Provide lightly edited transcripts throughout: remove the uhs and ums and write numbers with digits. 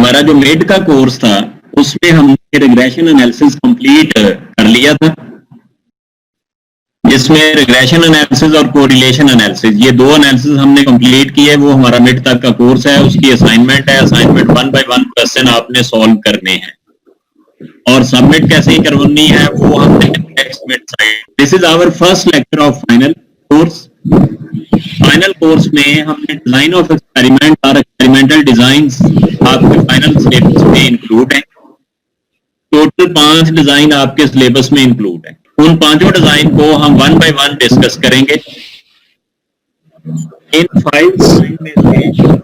हमारा जो मिड का कोर्स था उसमें हमने रिग्रेशन एनालिसिस कंप्लीट कर लिया था, जिसमें रिग्रेशन एनालिसिस और कोरिलेशन एनालिसिस ये दो एनालिसिस हमने कंप्लीट किए। वो हमारा मिड तक का कोर्स है, उसकी असाइनमेंट है। असाइनमेंट 1 बाय 1 क्वेश्चन आपने सॉल्व करने हैं और सबमिट कैसे करनी है वो हमने next mid side. This is our first lecture of final course. Final course में हमने डिजाइन ऑफ एक्सपेरिमेंट और एक्सपेरिमेंटल डिजाइंस आपके फाइनल सिलेबस में इंक्लूड है। टोटल 5 डिजाइन आपके सिलेबस में इंक्लूड है। उन पांचों डिजाइन को हम 1 बाय 1 डिस्कस करेंगे। इन 5 डिजाइन में से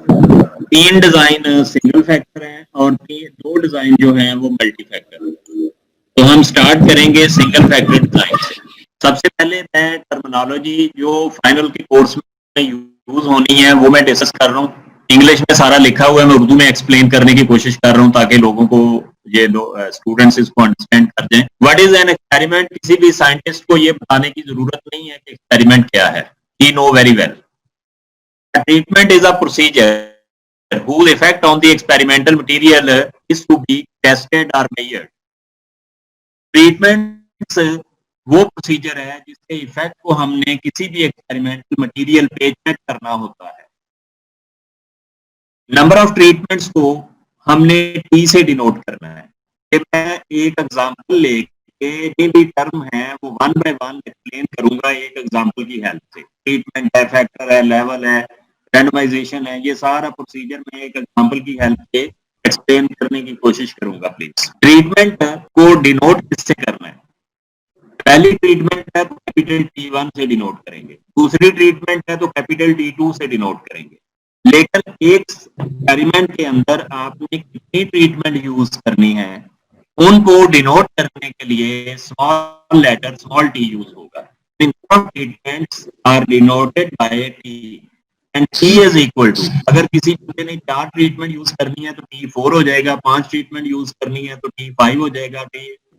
3 डिजाइन सिंगल फैक्टर हैं और 2 डिजाइन जो हैं वो मल्टी फैक्टर। तो हम स्टार्ट करेंगे सिंगल फैक्टर डिजाइन से। सबसे पहले मैं टर्मिनोलॉजी जो फाइनल के कोर्स में यूज होनी है वो मैं डिस्कस कर रहा हूँ। इंग्लिश में सारा लिखा हुआ है, मैं उर्दू में एक्सप्लेन करने की कोशिश कर रहा हूँ ताकि लोगों को ये स्टूडेंट्स इसको अंडरस्टैंड कर जाएं। What is an experiment? किसी भी साइंटिस्ट को ये बताने की जरूरत नहीं है कि एक्सपेरिमेंट क्या है। He know very well. Treatment is a procedure whose effect on the experimental material is to be tested or measured. Treatment वो प्रोसीजर है जिसके इफेक्ट को हमने किसी भी एक्सपेरिमेंटल मटेरियल पे चेक करना होता है। नंबर ऑफ ट्रीटमेंट्स को हमने टी से डिनोट करना है। मैं एक एग्जांपल लेके जो भी टर्म है वो 1 बाय 1 एक्सप्लेन करूंगा एक एग्जांपल की हेल्प से। ट्रीटमेंट है, फैक्टर है, लेवल है, रैंडमाइजेशन है, ये सारा प्रोसीजर मैं एक एग्जांपल की हेल्प से एक्सप्लेन करने की कोशिश करूंगा। प्लीज, ट्रीटमेंट को डिनोट किससे करना है? पहली ट्रीटमेंट है तो कैपिटल T1 से डिनोट करेंगे, दूसरी ट्रीटमेंट है तो कैपिटल T2 से डिनोट करेंगे। लेकिन एक एक्सपेरिमेंट के अंदर आपने कितनी ट्रीटमेंट यूज करनी है उनको डिनोट करने के लिए small letter small T use होगा। Treatments are denoted by T and T is equal to, अगर किसी बंदे ने 4 ट्रीटमेंट यूज करनी है तो T4 हो जाएगा, 5 ट्रीटमेंट यूज करनी है तो T5 हो जाएगा,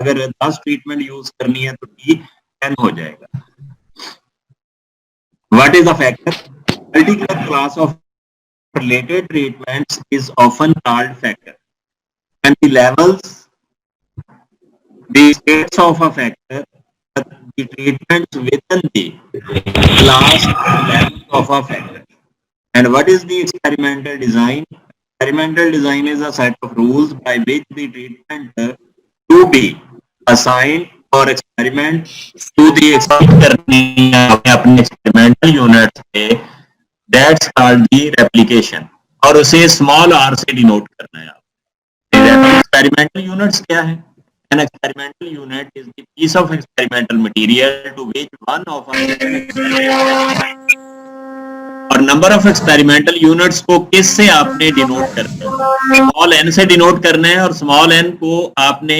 अगर 10 ट्रीटमेंट यूज करनी है तो T10 हो जाएगा। What is the factor? Particular class of related treatments is often called factor, and the levels, the states of a factor, the treatments within the class or level of a factor. And what is the experimental design? Experimental design is a set of rules by which the treatment to be assigned or experiment to the अपने experimental unit से, that's called the replication, और उसे small r से denote करना है। आप experimental units क्या है? An experimental unit is the piece of experimental material to which one of और नंबर ऑफ एक्सपेरिमेंटल यूनिट्स को किस से आपने डिनोट करना है? स्मॉल n से डिनोट करना है। और स्मॉल n को आपने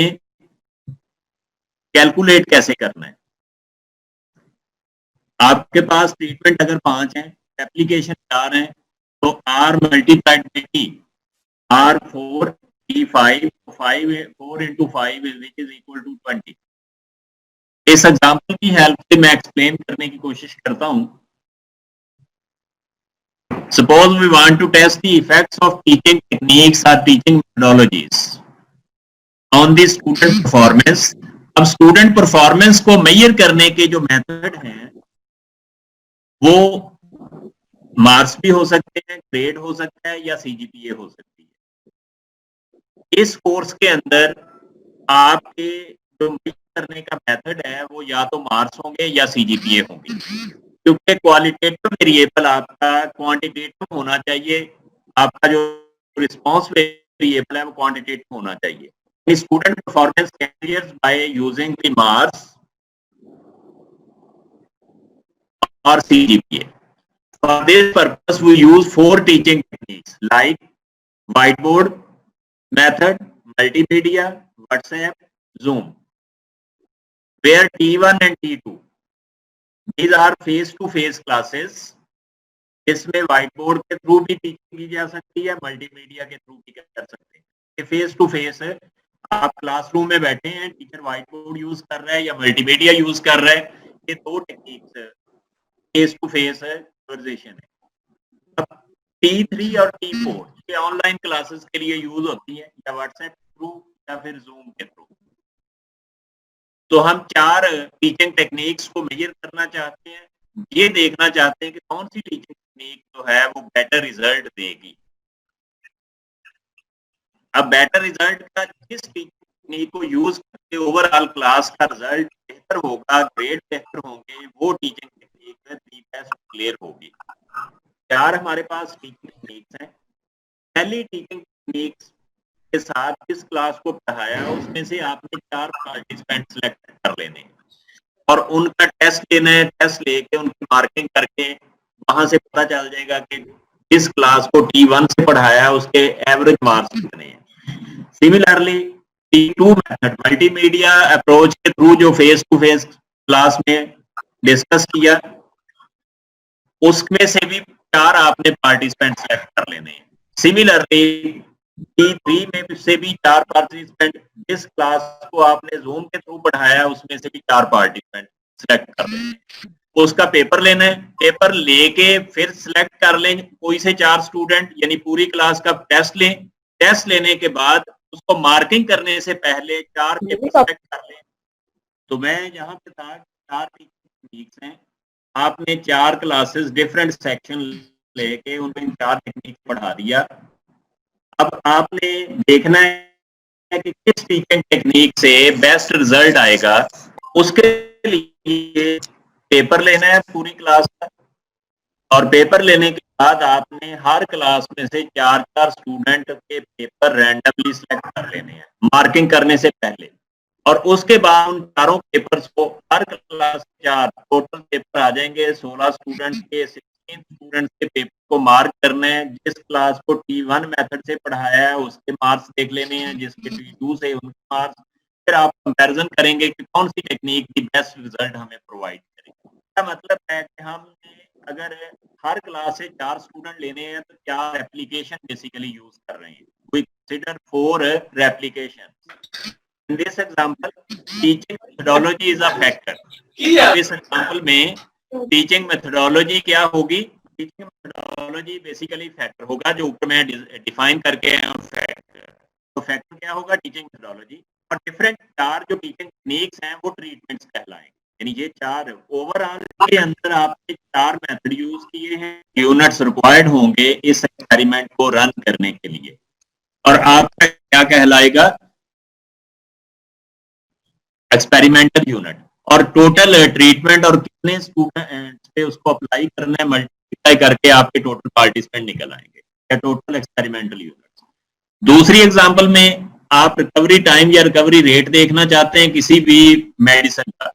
कैलकुलेट कैसे करना है? आपके पास ट्रीटमेंट अगर 5 है, एप्लीकेशन 4 है, तो R multiplied by T, R4 T5, 4 into 5 which is equal to 20। इस एग्जांपल की हेल्प से मैं एक्सप्लेन करने की कोशिश करता हूं। Suppose we want to test the effects of teaching techniques or teaching methodologies on the student performance। अब स्टूडेंट परफॉर्मेंस को मेजर करने के जो मेथड हैं वो मार्क्स भी हो सकते हैं, ग्रेड हो सकता है या सीजीपीए हो सकती है। इस कोर्स के अंदर आपके जो मेजर करने का मेथड है वो या तो मार्क्स होंगे या सीजीपीए होंगे, क्योंकि क्वालिटेटिव वेरिएबल आपका क्वांटिटेटिव होना चाहिए। आपका जो रिस्पांस वेरिएबल है वो क्वांटिटेटिव होना चाहिए। Student performance carriers by using the marks और CGPA। For this purpose, we use 4 teaching techniques like whiteboard method, multimedia, WhatsApp, Zoom, where T1 and T2, these are face-to-face classes। इसमें whiteboard के through भी teaching की जा सकती है, multimedia के through भी कर सकते हैं। फेस टू फेस है, आप क्लासरूम में बैठे हैं, टीचर whiteboard यूज कर रहा है या मल्टीमीडिया यूज कर रहा है, ये 2 techniques face to face conversation है। T3 और T4 ये ऑनलाइन क्लासेस के लिए यूज होती है, या व्हाट्सएप थ्रू या फिर जूम के थ्रू। तो हम 4 टीचिंग टेक्निक्स को मेजर करना चाहते हैं, ये देखना चाहते हैं कि कौन सी टीचिंग टेक्निक जो है वो बेटर रिजल्ट देगी। अब बेटर रिजल्ट का किस टीचिंग टेक्निक को यूज करके ओवरऑल क्लास का रिजल्ट बेहतर होगा, ग्रेड बेहतर होंगे, वो टीचिंग टेक्निक में 3 बेस्ट क्लियर होगी। 4 हमारे पास टीचिंग टेक्निक्स हैं। पहली टीचिंग टेक्निक्स के साथ जिस क्लास को पढ़ाया उसमें से आपने 4 पार्टिसिपेंट सिलेक्ट कर लेने हैं और उनका टेस्ट लेना है। टेस्ट लेके उनकी मार्किंग करके वहां से पता चल जाएगा कि जिस क्लास को T1 से पढ़ाया उसके एवरेज मार्क्स कितने हैं। Similarly T2 method multimedia approach के थ्रू जो फेस टू फेस क्लास में डिस्कस किया, उसमें से भी 4 आपने पार्टिसिपेंट सेलेक्ट कर लेने हैं। सिमिलरली T3 में से भी 4 पार्टिसिपेंट, जिस क्लास को आपने जूम के थ्रू पढ़ाया उसमें से भी 4 पार्टिसिपेंट सिलेक्ट कर लेने हैं। उसका पेपर लेना है, पेपर लेके फिर सिलेक्ट कर लें कोई से 4 स्टूडेंट, यानी पूरी क्लास का टेस्ट लें। टेस्ट लेने के बाद उसको मार्किंग करने से पहले 4 पेपर सिलेक्ट कर लें। तो मैं यहाँ पे था 4 टेक्निक्स हैं, आपने 4 क्लासेस डिफरेंट सेक्शन लेके उनमें 4 टेक्निक पढ़ा दिया। अब आपने देखना है कि किस टीचिंग टेक्निक से बेस्ट रिजल्ट आएगा। उसके लिए पेपर लेना है पूरी क्लास का, और पेपर लेने के बाद आपने हर क्लास में से 4 स्टूडेंट के पेपर रैंडमली सिलेक्ट कर लेने हैं मार्किंग करने से पहले। और उसके बाद उन 4 पेपर्स को हर क्लास 4 टोटल पेपर आ जाएंगे 16 स्टूडेंट्स के, 16 स्टूडेंट्स के पेपर को मार्क करना है। जिस क्लास को T1 मेथड से पढ़ाया है उसके मार्क्स देख लेने हैं, जिसके T2 से उनके मार्क्स। फिर आप कंपैरिजन करेंगे कि कौन सी टेक्निक की बेस्ट रिजल्ट हमें प्रोवाइड करेगी। इसका मतलब है कि हमने अगर हर क्लास से 4 स्टूडेंट लेने हैं तो 4 एप्लीकेशन बेसिकली यूज कर रहे हैं। We consider 4 replications. In this example, teaching methodology is a factor. इस एग्जाम्पल में टीचिंग मेथोडोलॉजी क्या होगी? टीचिंग मेथोडोलॉजी बेसिकली फैक्टर होगा, जो ऊपर मैं डिफाइन करके फैक्टर। तो फैक्टर क्या होगा? Teaching methodology. और डिफरेंट 4 जो टीचिंग टेक्निक्स हैं वो ट्रीटमेंट्स कहलाएंगे। यानी ये 4 ओवरऑल के अंदर आपने 4 मेथड यूज किए हैं। यूनिट्स रिक्वायर्ड होंगे इस एक्सपेरिमेंट को रन करने के लिए, और आपका क्या कहलाएगा? Experimental unit. और टोटल ट्रीटमेंट और कितने स्टूडेंट पे उसको अप्लाई करना है मल्टीप्लाई करके आपके टोटल पार्टिसिपेंट निकल आएंगे, या टोटल एक्सपेरिमेंटल यूनिट। दूसरी एग्जांपल में आप रिकवरी टाइम या रिकवरी रेट देखना चाहते हैं किसी भी मेडिसिन का।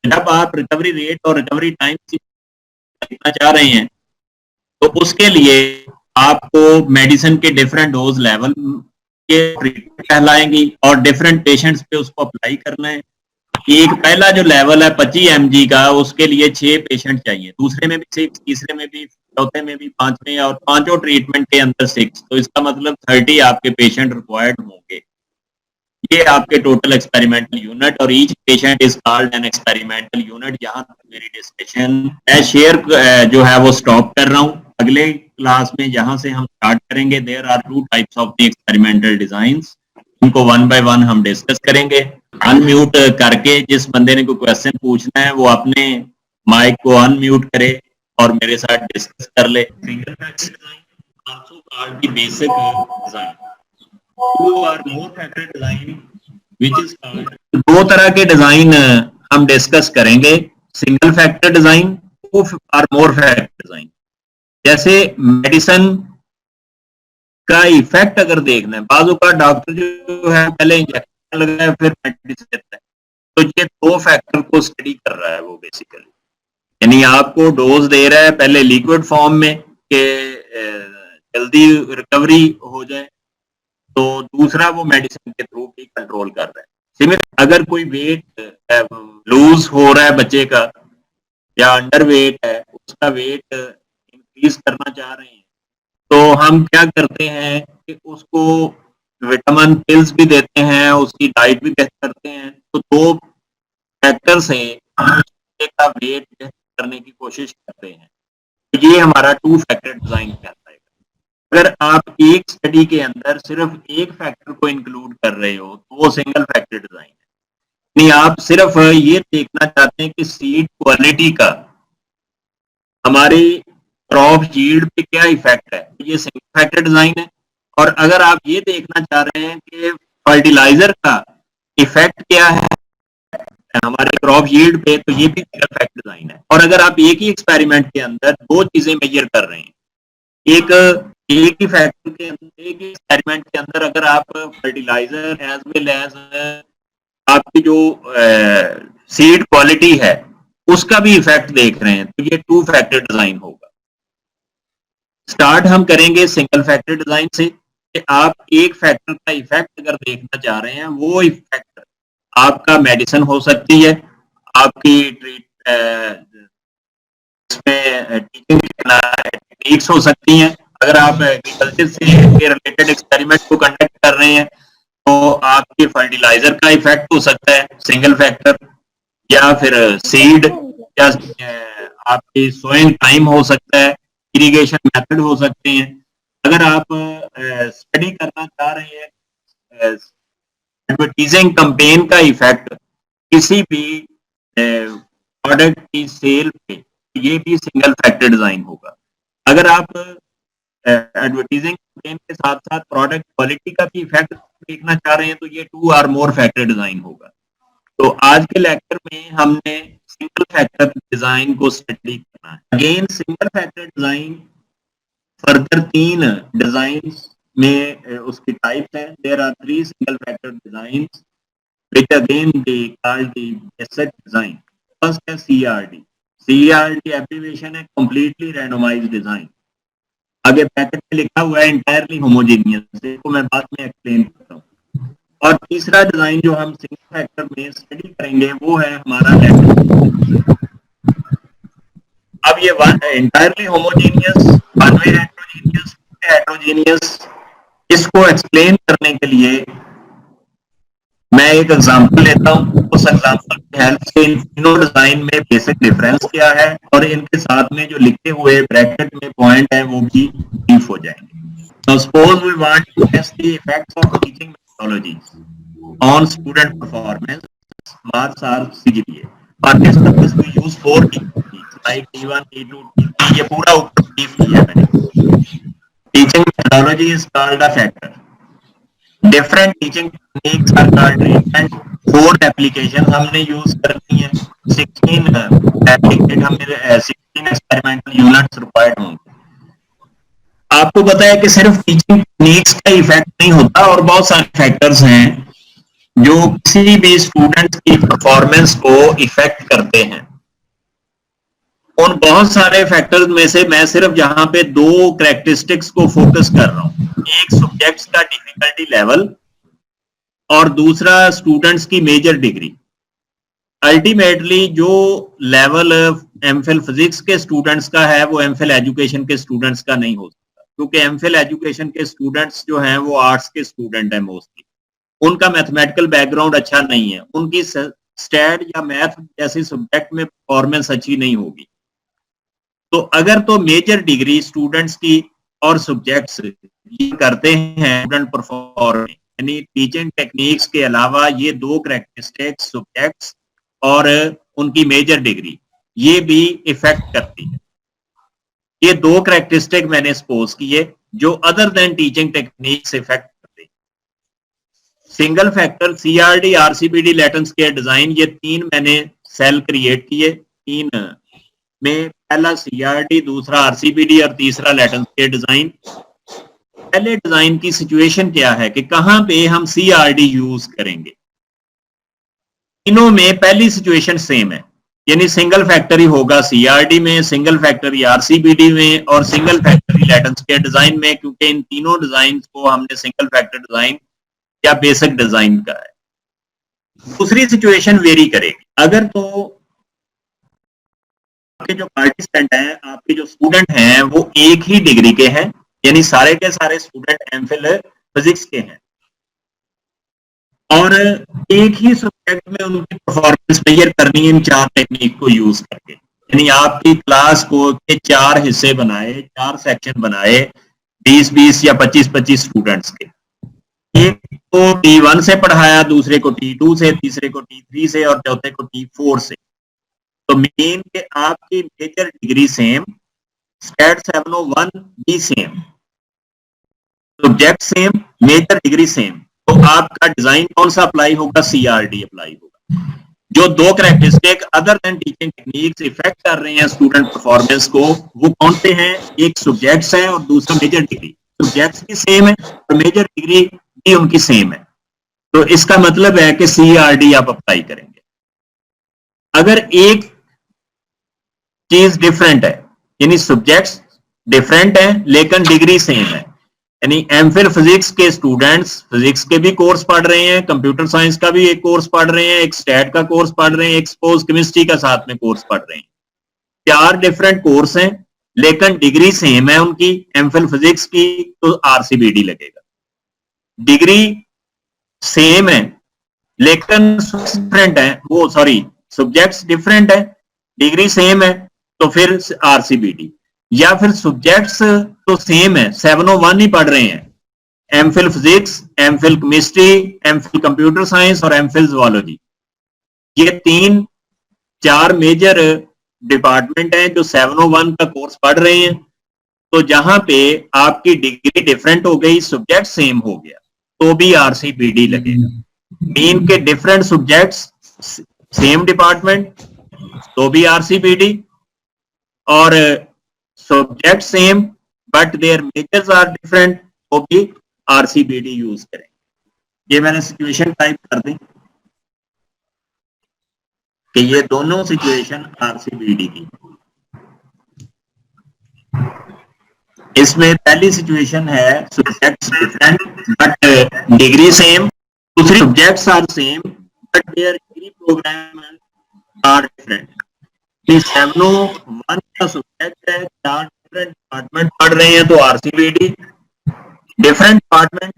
जब आप रिकवरी रेट और रिकवरी टाइम देखना चाह रहे हैं तो उसके लिए आपको मेडिसिन के डिफरेंट डोज लेवल के ट्रीटमेंट कहलाएंगी और डिफरेंट पेशेंट्स पे उसको अप्लाई करना है। एक पहला जो लेवल है 25 mg का, उसके लिए 6 पेशेंट चाहिए, दूसरे में भी 6, तीसरे में भी, चौथे में भी, 5वें, और 5 ट्रीटमेंट के अंदर 6। तो इसका मतलब 30 आपके पेशेंट रिक्वायर्ड होंगे। ये आपके टोटल एक्सपेरिमेंटल यूनिट, और each patient is called an experimental unit. यहाँ तक मेरी डिस्कशन मैं शेयर जो है वो स्टॉप कर रहा हूँ। अगले क्लास में जहाँ से हम स्टार्ट करेंगे, there are 2 types of the experimental designs, उनको 1 बाय 1 हम डिस्कस करेंगे। अनम्यूट करके जिस बंदे ने कोई क्वेश्चन पूछना है वो अपने माइक को अनम्यूट करे और मेरे साथ डिस्कस कर ले। Single factor design also called the basic design. 2 or more factor design which is called, 2 तरह के डिजाइन हम डिस्कस करेंगे, सिंगल फैक्टर डिजाइन और मोर फैक्टर डिजाइन। जैसे मेडिसिन का इफेक्ट अगर देखना है, बाजू का डॉक्टर जो है पहले इंजेक्शन लगाए फिर मेडिसिन देता है, तो ये 2 फैक्टर को स्टडी कर रहा है वो बेसिकली। यानी आपको डोज दे रहा है पहले लिक्विड फॉर्म में कि जल्दी रिकवरी हो जाए, तो दूसरा वो मेडिसिन के थ्रू भी कंट्रोल कर रहा है। सिमिलर अगर कोई वेट लूज हो रहा है बच्चे का, या अंडर वेट है, उसका वेट इंक्रीज करना चाह रहे हैं, तो हम क्या करते हैं कि उसको विटामिन पिल्स भी देते हैं, उसकी डाइट भी बेहतर करते हैं। तो 2 फैक्टर से बच्चे का वेट बेहतर करने की कोशिश करते हैं। तो ये हमारा 2 फैक्टर डिजाइन कहता है। अगर आप एक स्टडी के अंदर सिर्फ एक फैक्टर को इंक्लूड कर रहे हो तो वो सिंगल फैक्टर डिजाइन है। नहीं, आप सिर्फ ये देखना चाहते हैं कि सीड क्वालिटी का हमारी क्रॉप यील्ड पे क्या इफेक्ट है, ये सिंगल फैक्टर डिजाइन है। और अगर आप ये देखना चाह रहे हैं कि फर्टिलाइजर का इफेक्ट क्या है हमारे क्रॉप यील्ड पे, तो ये भी सिंगल फैक्टर डिजाइन है। और अगर आप एक ही एक्सपेरिमेंट के अंदर दो चीजें मेजर कर रहे हैं, एक ही फैक्टर के अंदर, एक ही एक्सपेरिमेंट के अंदर अगर आप फर्टिलाइजर एज वेल एज आपकी जो सीड क्वालिटी है उसका भी इफेक्ट देख रहे हैं, तो ये टू फैक्टर डिजाइन होगा। स्टार्ट हम करेंगे सिंगल फैक्टर डिजाइन से कि आप एक फैक्टर का इफेक्ट अगर देखना चाह रहे हैं, वो इफेक्ट आपका मेडिसिन हो सकती है, आपकी टीचिंग टेक्निक्स हो सकती हैं। अगर आप एग्रीकल्चर से रिलेटेड एक्सपेरिमेंट को कंडक्ट कर रहे हैं तो आपके फर्टिलाइजर का इफेक्ट हो सकता है सिंगल फैक्टर, या फिर सीड, या आपकी सोइंग टाइम हो सकता है, इरिगेशन मेथड हो सकते हैं। अगर आप स्टडी करना चाह रहे हैं एडवर्टीजिंग कैंपेन का इफेक्ट किसी भी प्रोडक्ट की सेल पे, ये भी सिंगल फैक्टर डिजाइन होगा। अगर आप एडवर्टीजिंग कैंपेन के साथ साथ प्रोडक्ट क्वालिटी का भी इफेक्ट देखना चाह रहे हैं तो ये टू और मोर फैक्टर डिजाइन होगा। तो आज के लेक्चर में हमने सिंगल फैक्टर डिजाइन को स्टडी करना है। Again single factor design further 3 design में उसकी टाइप्स हैं। There are 3 single factor designs which again they called the basic design. First है CRD. CRD abbreviation है completely randomized design. आगे पैकेट में लिखा हुआ है entirely homogeneous, इसको मैं बाद में एक्सप्लेन करता हूँ। और तीसरा डिजाइन जो हम सिंगल फैक्टर में स्टडी करेंगे वो है हमारा अब ये entirely homogeneous, one way heterogeneous, heterogeneous, इसको एक्सप्लेन करने के लिए मैं एक एग्जांपल लेता हूं। उस एग्जांपल की हेल्प से इन तीनों डिजाइन में बेसिक डिफरेंस क्या है और इनके साथ में जो लिखे हुए ब्रैकेट में पॉइंट है वो भी ब्रीफ हो जाएंगे। So suppose we want to test the effects of teaching methodologies on student performance, marks or CGPA. For this purpose we use 4 techniques like T1, T2, T3. ये पूरा ऊपर ब्रीफ किया है मैंने। Teaching methodology is called a factor. Different teaching techniques are called treatment. 4 applications हमने use करनी है, 16 एप्लीकेट हमें 16 एक्सपेरिमेंटल यूनिट्स रिक्वायर्ड होंगे। आपको पता है कि सिर्फ टीचिंग टेक्निक्स का इफेक्ट नहीं होता और बहुत सारे फैक्टर्स हैं जो किसी भी स्टूडेंट की परफॉर्मेंस को इफेक्ट करते हैं। उन बहुत सारे फैक्टर्स में से मैं सिर्फ यहाँ पे 2 कैरेक्टरिस्टिक्स को फोकस कर रहा हूँ। एक सब्जेक्ट्स का डिफिकल्टी लेवल और दूसरा स्टूडेंट्स की मेजर डिग्री। अल्टीमेटली जो लेवल एमफिल फिजिक्स के स्टूडेंट्स का है वो एमफिल एजुकेशन के स्टूडेंट्स का नहीं हो सकता, क्योंकि एमफिल एजुकेशन के स्टूडेंट्स जो हैं वो आर्ट्स के स्टूडेंट हैं मोस्टली, उनका मैथमेटिकल बैकग्राउंड अच्छा नहीं है, उनकी स्टैट या मैथ जैसे सब्जेक्ट में परफॉर्मेंस अच्छी नहीं होगी। तो अगर तो मेजर डिग्री स्टूडेंट्स की और सब्जेक्ट्स ये करते हैं स्टूडेंट परफॉर्मेंस, यानी टीचिंग टेक्निक्स के अलावा ये 2 कैरेक्टरिस्टिक्स सब्जेक्ट्स और उनकी मेजर डिग्री ये भी इफेक्ट करती है। ये 2 कैरेक्टरिस्टिक मैंने सपोज किए जो other than teaching techniques effect करते हैं। Single factor CRD, RCPD, Latin scale design, ये 3 मैंने सेल क्रिएट किए। 3 में पहला CRD, दूसरा RCPD और तीसरा लैटिन स्केल डिजाइन। पहले डिजाइन की सिचुएशन क्या है कि कहां पे हम CRD यूज करेंगे। तीनों में पहली सिचुएशन सेम है, यानी सिंगल फैक्टर ही होगा CRD में, सिंगल फैक्टर ही RCPD में और सिंगल फैक्टर ही लैटिन स्केल डिजाइन में, क्योंकि इन तीनों डिजाइन को हमने सिंगल फैक्टर डिजाइन या बेसिक डिजाइन का है। दूसरी सिचुएशन वेरी करेगी। अगर तो आपके जो पार्टिसिपेंट हैं, आपके जो स्टूडेंट हैं वो एक ही डिग्री के हैं, यानी सारे के सारे स्टूडेंट एमफिल फिजिक्स के हैं और एक ही सब्जेक्ट में उनकी परफॉर्मेंस मेजर करनी है इन 4 टेक्निक को यूज करके। यानी आपकी क्लास को के 4 हिस्से बनाए, 4 सेक्शन बनाए, 20-20 या 25-25 स्टूडेंट्स के। एक को T1 से पढ़ाया, दूसरे को T2 से, तीसरे को T3 से और चौथे को T4 से। तो मेन के आपकी मेजर डिग्री सेम, स्टैट 701 भी same, subject same, major degree same, तो आपका डिजाइन कौन सा अप्लाई होगा? CRD अप्लाई होगा। जो दो characteristic other than teaching techniques effect कर रहे हैं स्टूडेंट परफॉर्मेंस को, वो कौन से हैं? एक सब्जेक्ट्स है और दूसरा मेजर डिग्री। सब्जेक्ट्स भी सेम है और मेजर डिग्री भी उनकी सेम है, तो इसका मतलब है कि CRD आप अप्लाई करेंगे। अगर एक चीज डिफरेंट है, यानी सब्जेक्ट्स डिफरेंट है लेकिन डिग्री सेम है, यानी एमफिल फिजिक्स के स्टूडेंट्स फिजिक्स के भी कोर्स पढ़ रहे हैं, कंप्यूटर साइंस का भी एक कोर्स पढ़ रहे हैं, एक स्टैट का कोर्स पढ़ रहे हैं, एक सपोज केमिस्ट्री का साथ में कोर्स पढ़ रहे हैं, 4 डिफरेंट कोर्स हैं लेकिन डिग्री सेम है उनकी एमफिल फिजिक्स की, तो RCBD लगेगा। डिग्री सेम है लेकिन डिफरेंट है, वो सॉरी सब्जेक्ट्स डिफरेंट है, डिग्री सेम है, तो फिर RCBD। या फिर सब्जेक्ट्स तो सेम है, 701 ही पढ़ रहे हैं, MPhil physics, MPhil chemistry, MPhil computer science और एमफिल जूलॉजी, ये 3-4 मेजर डिपार्टमेंट हैं जो 701 का कोर्स पढ़ रहे हैं। तो जहां पे आपकी डिग्री डिफरेंट हो गई, सब्जेक्ट सेम हो गया, तो भी RCBD लगेगा। मेन के डिफरेंट सब्जेक्ट्स सेम डिपार्टमेंट, तो भी RCBD, और subject same but their measures are different, तो भी RCBD यूज करें। ये मैंने सिचुएशन टाइप कर दी कि ये दोनों सिचुएशन RCBD की। इसमें पहली सिचुएशन है subjects different but degree same, दूसरी subjects are same but their degree program are different. 701 का सब्जेक्ट है, 4 डिफरेंट डिपार्टमेंट पढ़ रहे हैं, तो RCBD। Different department,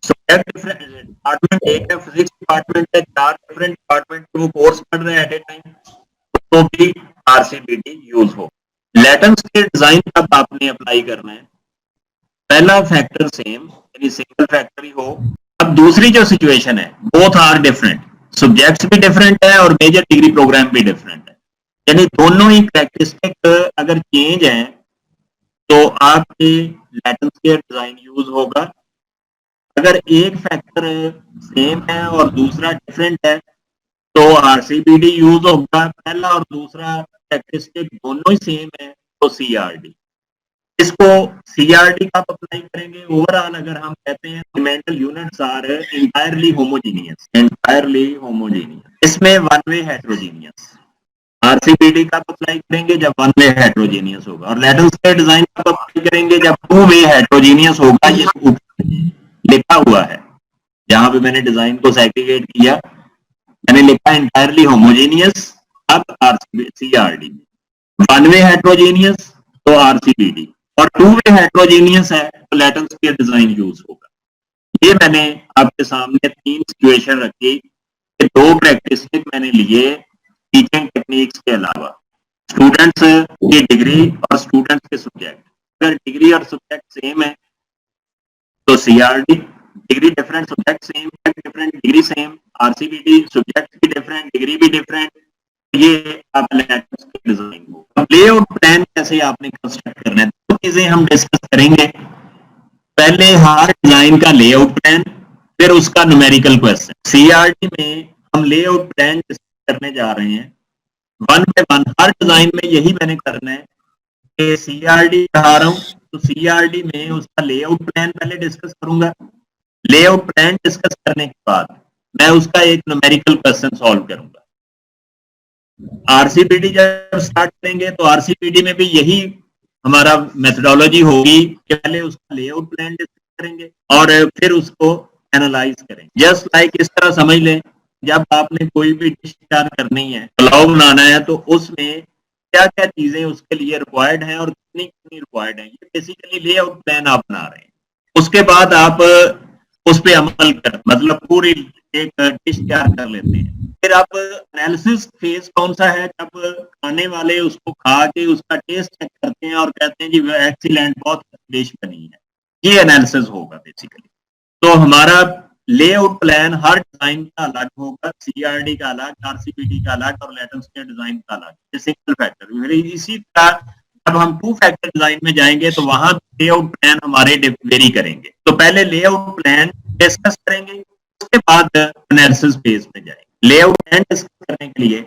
subject different department एक है, फिजिक्स डिपार्टमेंट है, 4 डिफरेंट डिपार्टमेंट वो कोर्स पढ़ रहे हैं एट ए टाइम, तो भी RCBD यूज हो। लेटन्स के डिजाइन कब आपने अप्लाई करना है? पहला फैक्टर सेम, यानी सिंगल फैक्टर ही हो। अब दूसरी जो सिचुएशन है, बोथ आर डिफरेंट, सब्जेक्ट्स भी डिफरेंट है और मेजर डिग्री प्रोग्राम भी डिफरेंट है, यानी दोनों ही कैरेक्टरिस्टिक अगर चेंज है तो आपके लेटन्स के डिजाइन यूज होगा। अगर एक फैक्टर सेम है और दूसरा डिफरेंट है तो RCBD यूज होगा। पहला और दूसरा कैरेक्टरिस्टिक दोनों ही सेम है तो CRD। इसको CRD का अप्लाई करेंगे ओवरऑल। अगर हम कहते हैं mental units are entirely homogeneous, इसमें वन वे हेट्रोजीनियस। RCBD का अप्लाई करेंगे जब वन वे हेट्रोजीनियस होगा, और लेटन्स के डिजाइन का अप्लाई करेंगे जब टू वे हेट्रोजीनियस होगा। ये लिखा हुआ है, जहां पे मैंने डिजाइन को सेग्रीगेट किया, मैंने लिखा इंटायरली होमोजीनियस, अब CRD। वन वे हेट्रोजीनियस तो RCBD, और टू वे हेट्रोजीनियस है तो लेटन्स के डिजाइन यूज होगा। ये मैंने आपके सामने 3 सिचुएशन रखी कि 2 कैरेक्टरिस्टिक मैंने लिए टीचिंग टेक्निक्स के अलावा, स्टूडेंट्स की डिग्री और स्टूडेंट्स के सब्जेक्ट। अगर डिग्री और सब्जेक्ट सेम है तो CRD, degree different subject same, different degree same, RCBD, subject भी डिफरेंट डिग्री भी डिफरेंट, ये आप लेटन्स के डिजाइन हो। अब लेआउट प्लान कैसे आपने कंस्ट्रक्ट करना है, 2 चीजें हम डिस्कस करेंगे। पहले हर डिजाइन का लेआउट प्लान, फिर उसका न्यूमेरिकल क्वेश्चन। CRD में हम लेआउट प्लान करने जा रहे हैं 1 बाय 1, हर डिजाइन में यही मैंने करना है कि CRD पढ़ा रहा हूं तो CRD में उसका लेआउट प्लान पहले डिस्कस करूंगा। लेआउट प्लान डिस्कस करने के बाद मैं उसका एक न्यूमेरिकल क्वेश्चन सॉल्व करूंगा। RCBD जब स्टार्ट करेंगे तो RCBD में भी यही हमारा मेथोडोलॉजी होगी कि पहले उसका लेआउट प्लान डिस्कस करेंगे और फिर उसको एनालाइज करेंगे। जस्ट लाइक इस तरह समझ लें, जब आपने कोई भी डिश तैयार करनी है, पुलाव बनाना है, तो उसमें क्या क्या चीजें उसके लिए रिक्वायर्ड हैं और कितनी कितनी रिक्वायर्ड है, ये बेसिकली लेआउट प्लान आप बना रहे हैं। उसके बाद आप उस पर अमल कर, मतलब पूरी एक डिश तैयार कर लेते हैं। फिर आप एनालिसिस फेज कौन सा है, जब खाने वाले उसको खा के उसका टेस्ट चेक करते हैं और कहते हैं जी एक्सीलेंट, बहुत डिश बनी है। ये एनालिसिस होगा बेसिकली। तो हमारा लेआउट प्लान हर डिजाइन का अलग होगा, सीआरडी का अलग, आरसीपीडी का अलग और लेटेस्ट के डिजाइन का अलग, ये सिंगल फैक्टर। इसी तरह जब हम 2 फैक्टर डिजाइन में जाएंगे तो वहां लेआउट प्लान हमारे वेरी करेंगे। तो पहले लेआउट प्लान डिस्कस करेंगे, उसके बाद एनालिसिस फेज में जाएंगे। लेआउट प्लान डिस्कस करने के लिए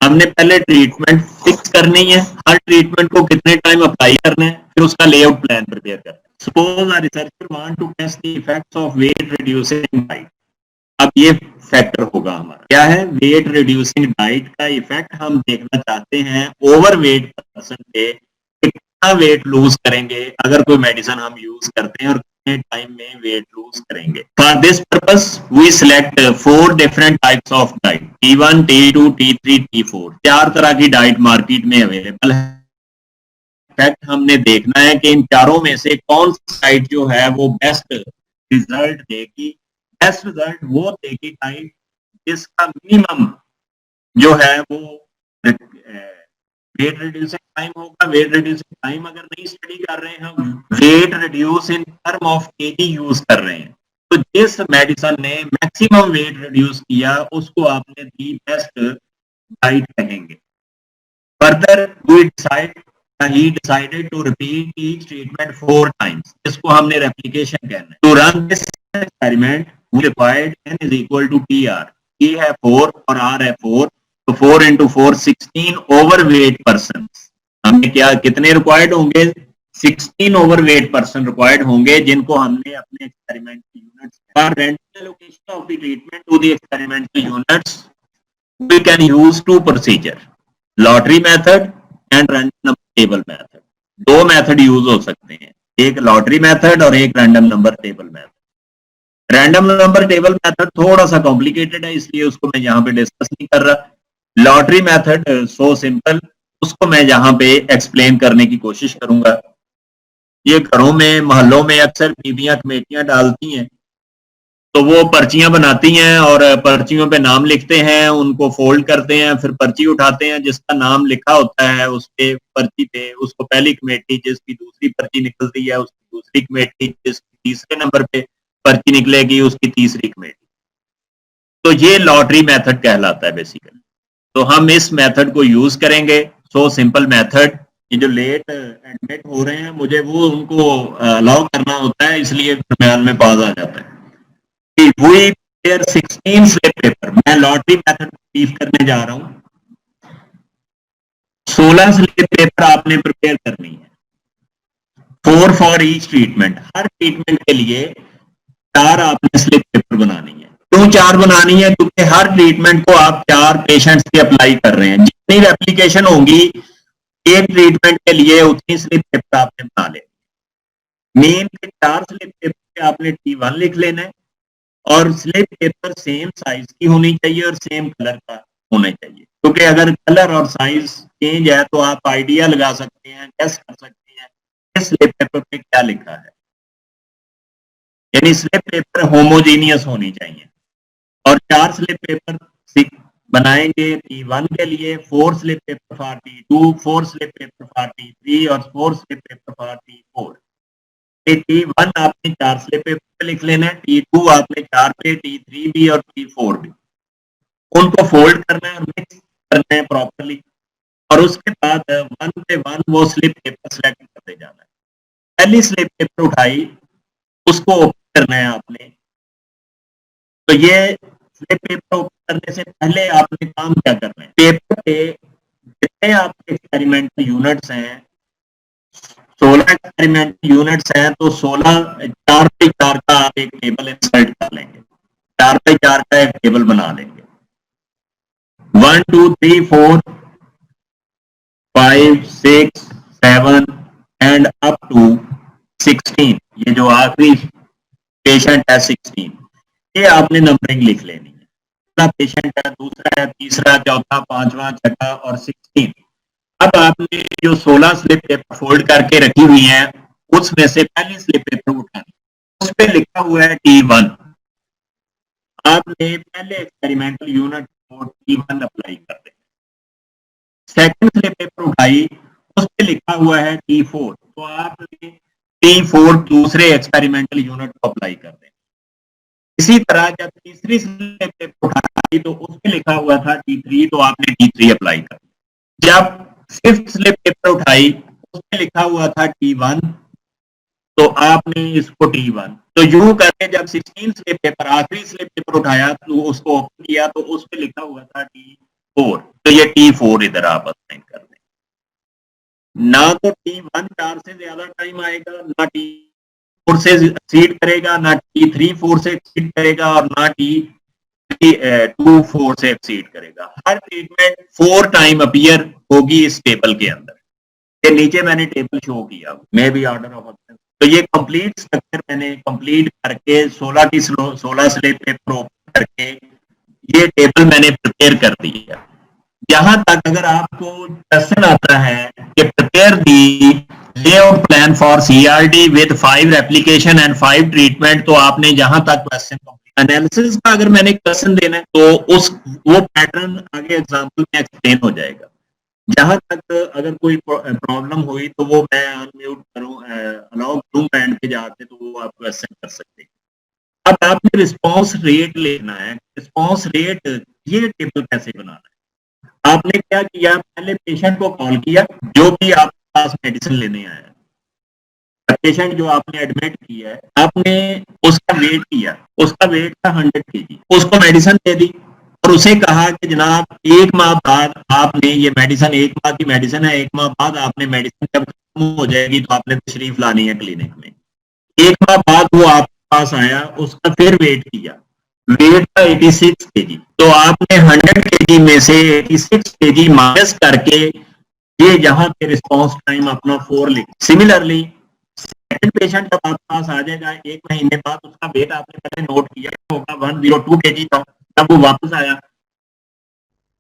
हमने पहले ट्रीटमेंट फिक्स करनी है, हर ट्रीटमेंट को कितने टाइम अप्लाई करना है, फिर उसका लेआउट प्लान प्रिपेयर करना है। Suppose a researcher want to test the effects of weight reducing diet. अब ये फैक्टर होगा हमारा, क्या है, वेट रिड्यूसिंग डाइट का इफेक्ट हम देखना चाहते हैं ओवर वेट पर्सन पे, कितना वेट लूज करेंगे अगर कोई मेडिसिन हम यूज करते हैं और कितने टाइम में वेट लूज करेंगे। For this purpose we select 4 different types of diet, T1, T2, T3, T4। 4 तरह की डाइट मार्केट में अवेलेबल है। फैक्ट हमने देखना है कि इन चारों में से कौन सी डाइट जो है वो बेस्ट रिजल्ट देगी। बेस्ट रिजल्ट वो देगी डाइट जिसका मिनिमम जो है वो वेट रिड्यूसिंग टाइम होगा। वेट रिड्यूसिंग टाइम अगर नहीं स्टडी कर रहे हैं हम, weight reduce in term of KG use कर रहे हैं, तो जिस मेडिसिन ने मैक्सिमम वेट रिड्यूस किया उसको आपने दी बेस्ट डाइट कहेंगे। Further we decide he decided to repeat each treatment 4 times, जिसको हमने replication कहना है। To run this experiment we required n is equal to tr, t है 4 और r है 4, तो 4 into 4 16 overweight persons। हमें क्या कितने रिक्वायर्ड होंगे, 16 overweight person रिक्वायर्ड होंगे जिनको हमने अपने experimental units for random allocation of the treatment to the experimental units we can use 2 procedure, lottery method and random number table method. 2 method use हो सकते हैं, एक लॉटरी मेथड और एक random number table method. Random number table method थोड़ा सा complicated है, इसलिए उसको मैं यहाँ पे डिस्कस नहीं कर रहा। लॉटरी मेथड सो सिंपल, उसको मैं यहाँ पे एक्सप्लेन करने की कोशिश करूंगा। ये घरों में मोहल्लों में अक्सर बीबियां कमेटियां डालती हैं, तो वो पर्चियां बनाती हैं और पर्चियों पे नाम लिखते हैं, उनको फोल्ड करते हैं, फिर पर्ची उठाते हैं, जिसका नाम लिखा होता है उस पे पर्ची पे उसको पहली कमेटी, जिसकी दूसरी पर्ची निकलती है उसकी दूसरी कमेटी, जिसकी तीसरे नंबर पे पर्ची निकलेगी उसकी तीसरी कमेटी। तो ये लॉटरी मेथड कहलाता है बेसिकली। तो हम इस मेथड को यूज करेंगे। So simple method. ये जो लेट एडमिट हो रहे हैं मुझे वो उनको अलाउ करना होता है, इसलिए दरम्यान में पास आ जाता है। We prepare 16 स्लिप पेपर, मैं लॉटरी मेथड यूज करने जा रहा हूं। 16 स्लिप पेपर आपने प्रिपेयर करनी है, 4 for each treatment. Her treatment के लिए 4 आपने स्लिप पेपर बनानी है। क्यों 4 बनानी है, क्योंकि हर ट्रीटमेंट को आप 4 पेशेंट्स पे अप्लाई कर रहे हैं। जितनी एप्लीकेशन होंगी एक ट्रीटमेंट के लिए उतनी स्लिप पेपर आपने बना लेनी। मेन के 4 स्लिप पेपर पे आपने T1 लिख लेना है और स्लिप पेपर सेम साइज की होनी चाहिए और सेम कलर का होना चाहिए, क्योंकि अगर कलर और साइज चेंज है तो आप आइडिया लगा सकते हैं, गेस कर सकते हैं इस स्लिप पेपर पे क्या लिखा है। यानी स्लिप पेपर होमोजीनियस होनी चाहिए। और 4 स्लिप पेपर बनाएंगे T1 के लिए, 4 slip paper for T2, 4 slip paper for T3 और 4 slip paper for T4। T1 आपने 4 स्लिप पेपर पे लिख लेना है, T2 आपने 4 पे, T3 भी और T4 भी। उनको फोल्ड करना है और मिक्स करना है प्रॉपर्ली, और उसके बाद 1 पे 1 वो स्लिप पेपर सेलेक्ट करते जाना है। पहली स्लिप पेपर उठाई उसको ओपन करना है आपने। तो ये स्लिप पेपर ओपन करने से पहले आपने काम क्या करना है, पेपर पे जितने आपके एक्सपेरिमेंटल यूनिट्स हैं 16 एक्सपेरिमेंट यूनिट्स हैं, तो 16 4 पे 4 का आप एक टेबल इंसर्ट कर लेंगे, 4 पे 4 का एक टेबल बना लेंगे। 1 2 3 4 5 6 7 एंड अप टू 16, ये जो आखिरी पेशेंट है 16, ये आपने नंबरिंग लिख लेनी है। पहला पेशेंट है, दूसरा है, तीसरा, चौथा, पांचवा, छठा और 16। अब आपने जो 16 स्लिप पेपर फोल्ड करके रखी हुई है उसमें से पहली स्लिप पेपर उठानी, उस पर लिखा हुआ है T1। आपने पहले एक्सपेरिमेंटल यूनिट को T1 अप्लाई कर दें। सेकंड स्लिप पेपर उठाई, उस पर लिखा हुआ है T4, तो आपने T4 दूसरे एक्सपेरिमेंटल यूनिट को अप्लाई कर दें। इसी तरह जब तीसरी स्लिप पेपर उठाई तो उसमें लिखा हुआ था T3, तो आपने T3 अप्लाई कर दिया। जब फिफ्थ स्लिप पेपर उठाई उसमें लिखा हुआ था T1, तो आपने इसको T1, तो यूं करके जब 16 स्लिप पेपर आखिरी स्लिप पेपर उठाया तो उसको ओपन किया तो उसमें लिखा हुआ था T4, तो ये T4 इधर आप असाइन कर दें। ना तो T1 4 से ज्यादा टाइम आएगा, ना T4 से एक्सीड करेगा, ना T3 4 से एक्सीड करेगा, और ना T2 4 से एक्सीड करेगा। हर ट्रीटमेंट 4 टाइम अपीयर होगी इस टेबल के अंदर। ये नीचे मैंने टेबल शो किया, मे बी ऑर्डर ऑफ अक्सेंस। तो ये कंप्लीट स्ट्रक्चर मैंने कंप्लीट करके 16 की 16 स्लिप पेपर ओपन करके ये टेबल मैंने प्रिपेयर कर दिया। यहाँ तक अगर आपको क्वेश्चन आता है कि prepare the layout plan for CRD with 5 replication and 5 treatment, तो आपने जहां तक क्वेश्चन एनालिसिस का अगर मैंने क्वेश्चन देना है तो उस वो पैटर्न आगे एग्जाम्पल में एक्सप्लेन हो जाएगा। जहां तक अगर कोई प्रॉब्लम हुई तो वो मैं अनम्यूट करूं, अलाउ करूं एंड पे जाके, तो वो आप क्वेश्चन कर सकते हैं। अब आपने रिस्पांस रेट लेना है। रिस्पांस रेट ये टेबल कैसे बनाना है? आपने क्या किया, पहले पेशेंट को कॉल किया जो भी आपके पास मेडिसिन लेने आया, पेशेंट जो आपने एडमिट किया है, आपने उसका वेट किया, उसका वेट था 100 kg, उसको मेडिसिन दे दी और उसे कहा कि जनाब 1 माह बाद आपने ये मेडिसिन, 1 माह की मेडिसिन है, 1 माह बाद आपने मेडिसिन जब खत्म हो जाएगी तो आपने तशरीफ लानी है क्लिनिक में। 1 माह बाद वो आपके पास आया, उसका फिर वेट किया, वेट था 86 kg, तो आपने 100 kg में से 86 kg माइनस करके ये यहाँ पे रिस्पॉन्स टाइम अपना 4 लिख। सिमिलरली सेकंड पेशेंट जब आपके पास आ जाएगा 1 महीने बाद, उसका वेट आपने पहले नोट किया होगा 102 kg था, जब वो वापस आया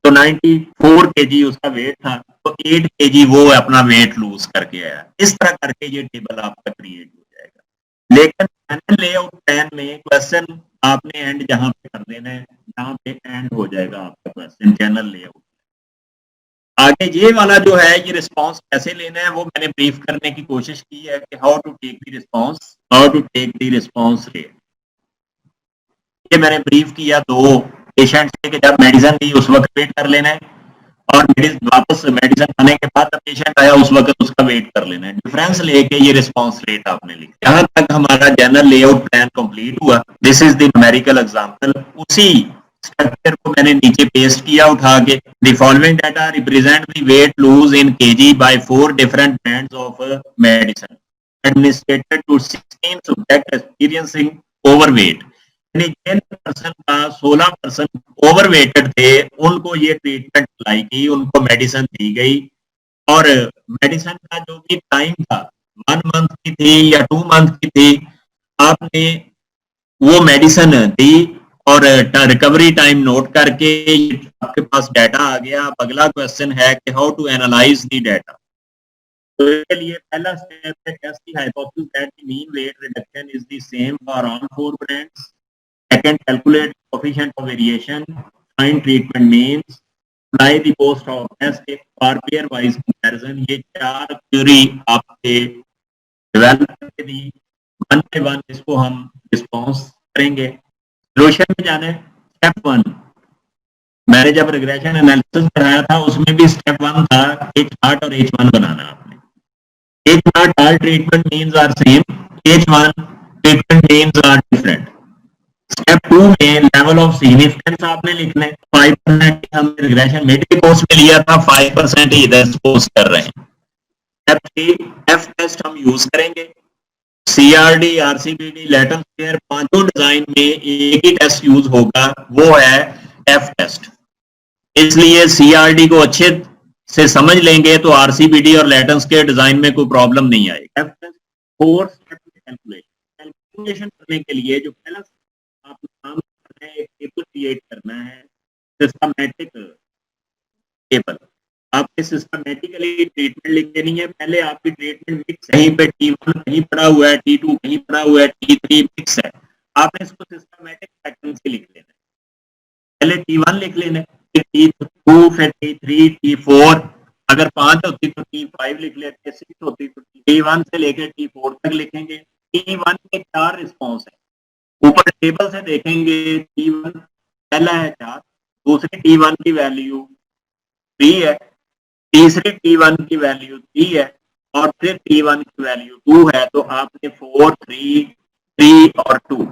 तो 94 kg उसका वेट था, तो 8 kg वो अपना वेट लूज करके आया। इस तरह करके ये टेबल आपका क्रिएट हो जाएगा। लेकिन चैनल लेआउट प्लान में क्वेश्चन आपने एंड जहां पे कर देना है, जहां पे एंड हो जाएगा आपका क्वेश्चन चैनल लेआउट। आगे ये वाला जो है, ये रिस्पांस कैसे लेना है वो मैंने ब्रीफ करने की कोशिश की है कि how to take the response, how to take the response rate. ये मैंने ब्रीफ किया 2 पेशेंट से कि जब मेडिसिन दी उस वक्त वेट कर लेना है, और वापस मेडिसिन खाने के बाद जब पेशेंट आया उस वक्त उसका वेट कर लेना है। डिफरेंस लेके ये रिस्पांस रेट आपने लिखा। यहाँ तक हमारा जनरल लेआउट प्लान कंप्लीट हुआ। This is the numerical example. उसी स्ट्रक्चर को मैंने नीचे पेस्ट किया उठा के। The following data represent the weight lose in kg by 4 different brands of medicine administrated to 16 subject experiencing overweight. यानी जिन पर्सन का 16% ओवरवेटेड थे उनको ये ट्रीटमेंट अप्लाई की, उनको मेडिसिन दी गई, और मेडिसिन का जो भी टाइम था 1 मंथ की थी या 2 मंथ की थी, आपने वो मेडिसिन दी और रिकवरी टाइम नोट करके आपके पास डाटा आ गया। अब अगला क्वेश्चन है कि how to analyse the data. तो इसके लिए पहला स्टेप है test the hypothesis that the mean weight reduction is the same for all 4 brands. Second, calculate coefficient of variation, find treatment means, apply the post of test for pairwise comparison. ये 4 theory आपके develop करके दी। One by one इसको हम response करेंगे। Solution में जाने step 1, मैंने जब रिग्रेशन एनालिसिस कराया था उसमें भी स्टेप 1 था एच चार्ट और H1 बनाना। आपने H chart all treatment means are same, H1 treatment means are different. Step 2 में लेवल ऑफ सिग्निफिकेंस आपने लिखना है। 5% हम रिग्रेशन मिड कोर्स में लिया था, 5% ही इधर सपोज कर रहे हैं। स्टेप 3 एफ टेस्ट हम यूज करेंगे। सीआरडी, आरसीबीडी, लैटन स्क्वायर, पांचों डिजाइन में एक ही टेस्ट यूज होगा, वो है एफ टेस्ट। इसलिए सीआरडी को अच्छे से समझ लेंगे तो आरसीबीडी और लैटन स्क्वायर डिजाइन में कोई प्रॉब्लम नहीं आएगी। F test 4 step calculation. Calculation करने के लिए जो पहला आप काम करना है, एक टेबल क्रिएट करना है, सिस्टमैटिक टेबल। आपने सिस्टमैटिकली ट्रीटमेंट लिख देनी है। पहले आपकी ट्रीटमेंट मिक्स कहीं पे T1 कहीं पड़ा हुआ है, T2 कहीं पड़ा हुआ है, T3 मिक्स है। आपने इसको सिस्टमैटिक पैटर्न से लिख लेना है। पहले T1 लिख लेना है, फिर T2, फिर T3, T4, अगर 5 होती तो T5 लिख लेते, 6 होती तो T1 से लेकर T4 तक लिखेंगे। T1 के 4 रिस्पॉन्स है, ऊपर टेबल से देखेंगे T1 पहला है 4, दूसरी T1 की वैल्यू 3 है, तीसरी T1 की वैल्यू 3 है और फिर T1 की वैल्यू 2 है। तो आपने 4, 3, 3 और 2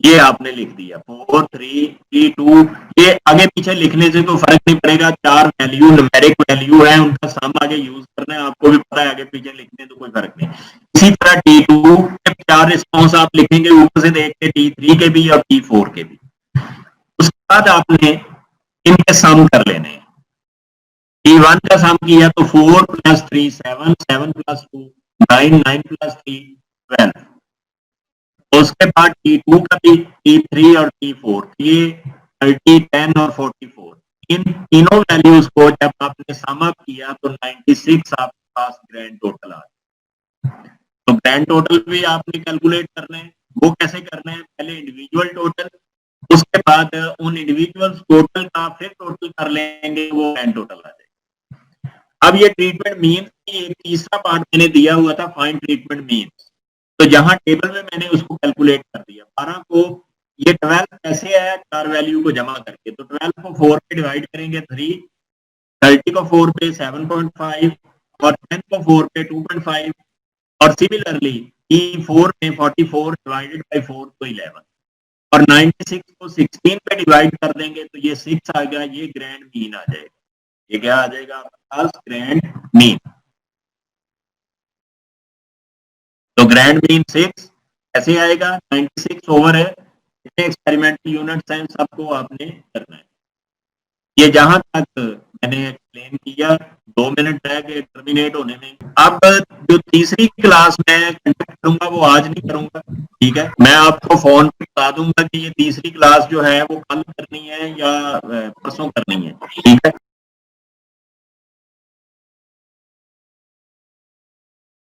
ये आपने लिख दिया, 4, 3, 3, 2। ये आगे पीछे लिखने से तो फर्क नहीं पड़ेगा, 4 वैल्यू न्यूमेरिक वैल्यू है, उनका सम आगे यूज करना है, आपको भी पता है, आगे पीछे लिखने तो कोई फर्क नहीं। इसी तरह T2 के 4 रिस्पॉन्स आप लिखेंगे, ऊपर से देख के T3 के भी और T4 के भी। उसके बाद आपने इनके सम कर लेने हैं। T1 का सम किया तो 4 + 3 7, 7 + 2 9, 9 + 3 12। उसके बाद T2 का भी, T3 और T4 ये 30, 10 और 44, इन तीनों वैल्यूज को जब आपने सम अप किया तो 96 आपके पास ग्रैंड टोटल आ गया। तो ग्रैंड टोटल भी आपने कैलकुलेट करना है। वो कैसे करना है, पहले इंडिविजुअल टोटल, उसके बाद उन इंडिविजुअल टोटल का फिर टोटल कर लेंगे, वो ग्रैंड टोटल आ जाएगा। अब ये ट्रीटमेंट मीन की एक तीसरा पार्ट मैंने दिया हुआ था, फाइंड ट्रीटमेंट मीन। तो जहां टेबल में मैंने उसको कैलकुलेट कर दिया, 12 को, ये 12 कैसे आया, 4 वैल्यू को जमा करके। तो 12 को 4 पे डिवाइड करेंगे 3, 30 को 4 पे 7.5 और 10 को 4 पे 2.5 और सिमिलरली T4 में 44 डिवाइडेड बाय 4 तो 11 और 96 को 16 पे डिवाइड कर देंगे तो ये 6 आ गया, ये ग्रैंड मीन आ जाएगा। ये क्या आ जाएगा आपके पास, ग्रैंड मीन। तो ग्रैंड मीन 6 कैसे आएगा, 96 ओवर है, कितने एक्सपेरिमेंटल यूनिट्स हैं, सबको आपने करना है। ये जहां तक मैंने एक्सप्लेन किया, 2 मिनट रह गए टर्मिनेट होने में। अब जो तीसरी क्लास मैं कंडक्ट करूंगा वो आज नहीं करूंगा, ठीक है। मैं आपको फोन पे बता दूंगा कि ये तीसरी क्लास जो है वो कल करनी है या परसों करनी है, ठीक है।